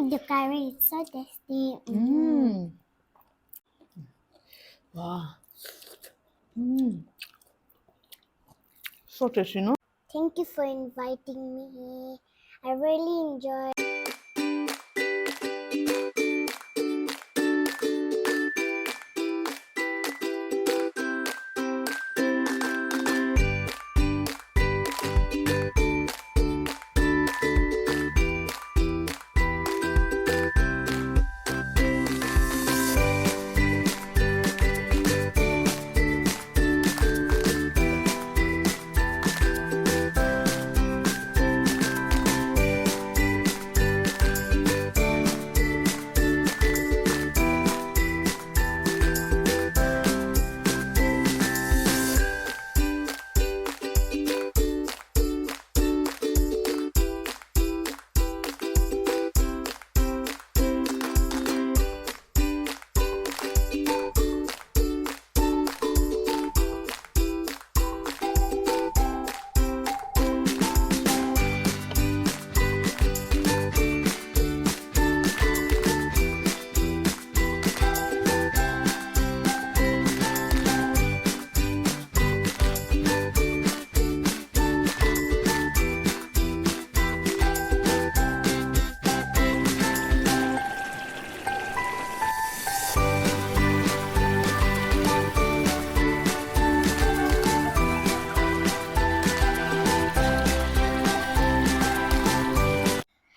make the curry? It's so tasty. Wow. So tasty, no? Thank you for inviting me. I really enjoy.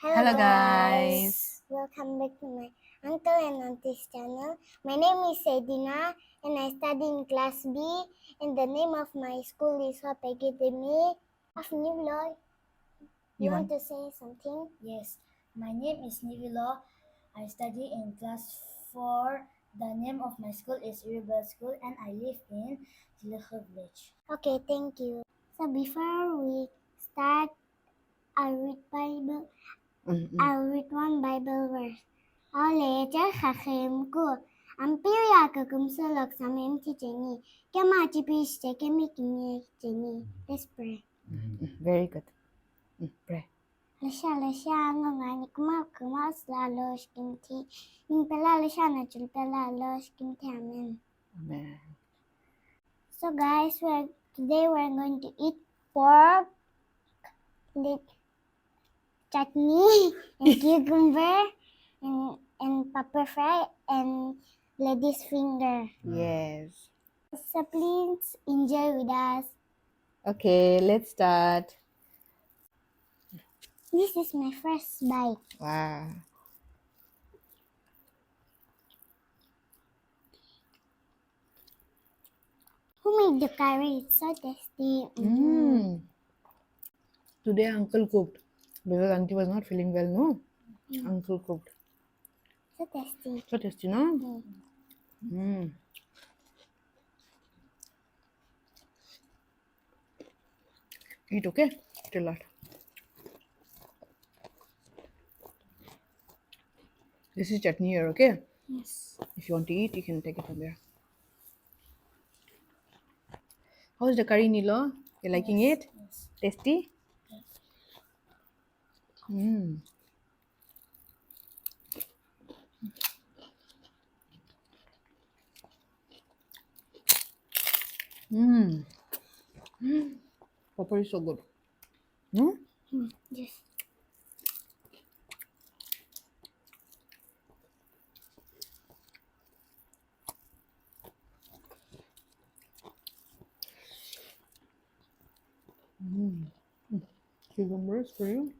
Hello guys. Welcome back to my uncle and auntie's channel. My name is Sedina and I study in class B, and the name of my school is Hope Academy of Nivlo. You want to say something? Yes, my name is Nivilo. I study in class 4. The name of my school is Rebel School and I live in Tilakha village. Okay, thank you. So before we start, I'll read one Bible verse. Oleja khakhem Ampiria kakumsulok samim ticheni. Kamachi piste kemikimi cheni. Let's pray. Very good. Pray. Lasha ngani kumal slalosh kimti. Pela lasha nachul pela losh kimti. Amen. Amen. So guys, today we're going to eat pork with chutney and cucumber and pepper fry and lady's finger. Yes. So please enjoy with us. Okay, let's start. This is my first bite. Wow. Who made the curry? It's so tasty. Today uncle cooked because auntie was not feeling well, no? Uncle cooked. So tasty. So tasty, no? Eat, okay? Eat a lot. This is chutney here, okay? Yes. If you want to eat, you can take it from there. How's the curry, Nilo? You liking it? Yes. Tasty? Yes. Pepper is so good. No? Yes. Cucumbers for you.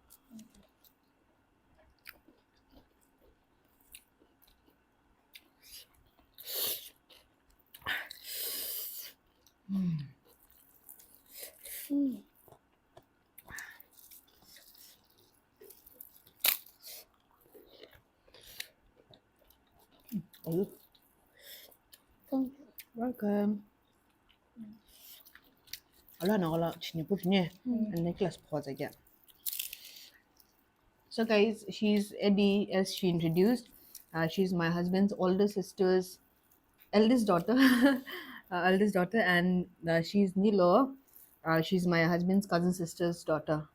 Oh, Thank you. welcome. Ala Nagaland chini put ne and necklace pause again. So guys, she's Eddie, as she introduced. She's my husband's eldest daughter, eldest daughter, and she's Nilo. She's my husband's cousin sister's daughter.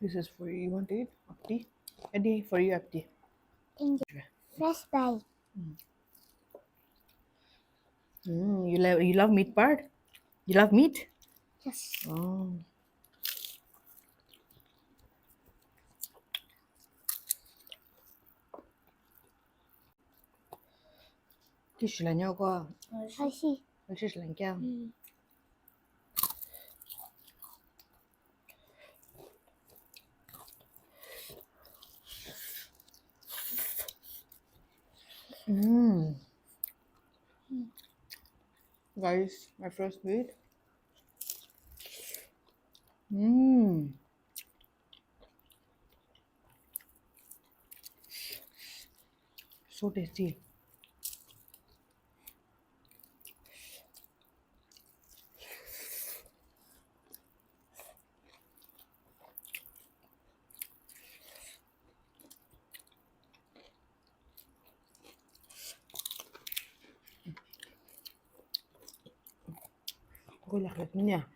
This is for you. You want to eat? Apti? Eddie, for you, Apti. Enjoy. Fresh bite. You love meat part? You love meat? Yes. Oh. Cái sự là nhau qua. I see. Nó sẽ là nhau. Guys, my first meat. So tasty. Cô lạc lạc nha.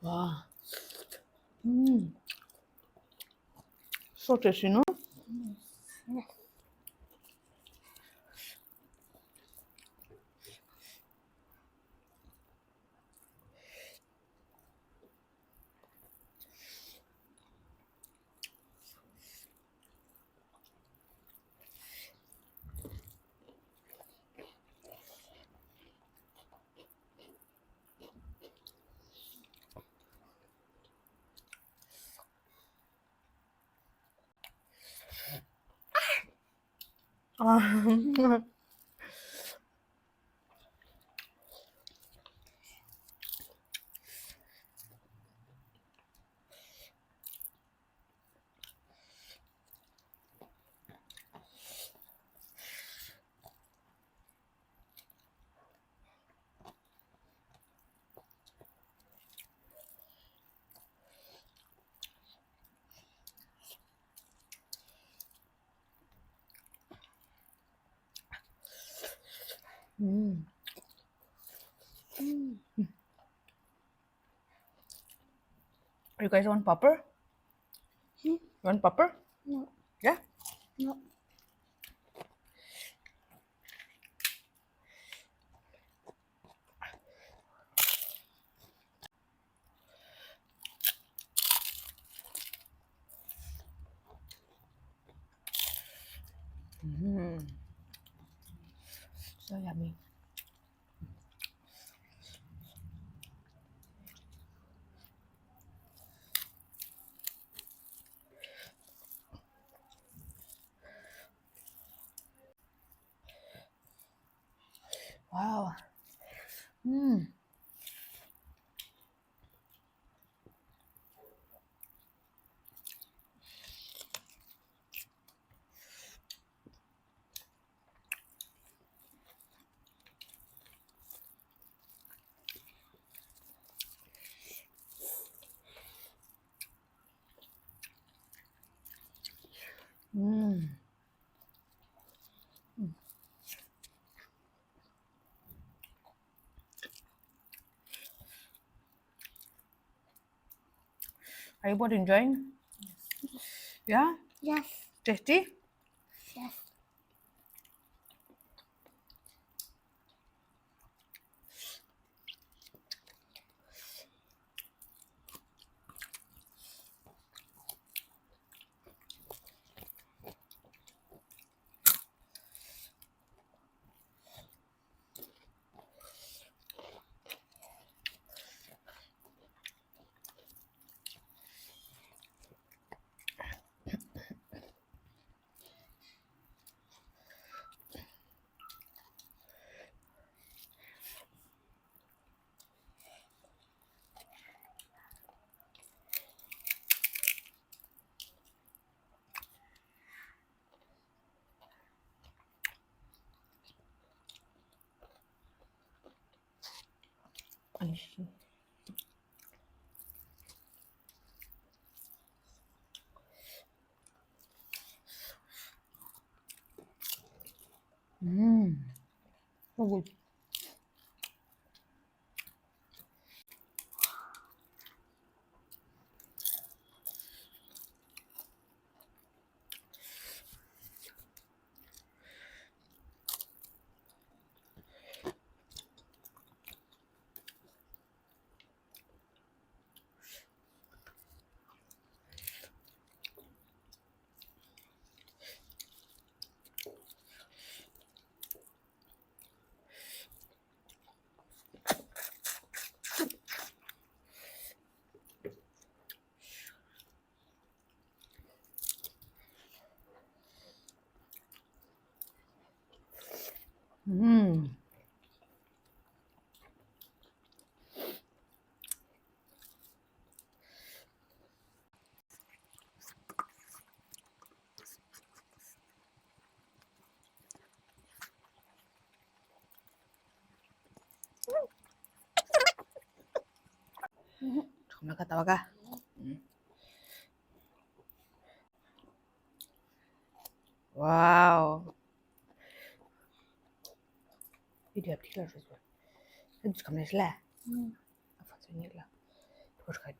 Wow. So tasty, no? Yes. You guys want popper? You want popper? No. Yeah? No. So yummy. Wow. Are you both enjoying? Yeah? Yes. Tasty? Yes. So good. Mm. Kamu nakatawa ka? Wow. İyi yaptılar çocuklar. Hadi çıkalım neşle. Afasın neşle. Hoş geldin.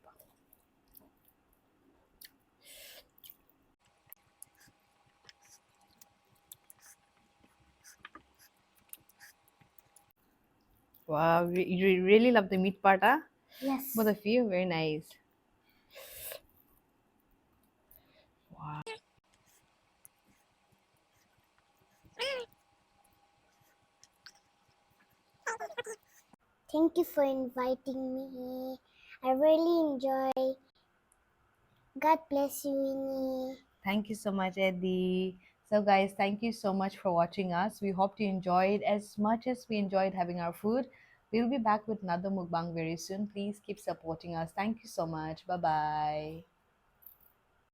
Wow, you really love the meat part, huh? Yes. Both of you, very nice. Wow. Thank you for inviting me. I really enjoy. God bless you, Winnie. Thank you so much, Eddie. So, guys, thank you so much for watching us. We hope you enjoyed as much as we enjoyed having our food. We'll be back with another mukbang very soon. Please keep supporting us. Thank you so much. Bye bye.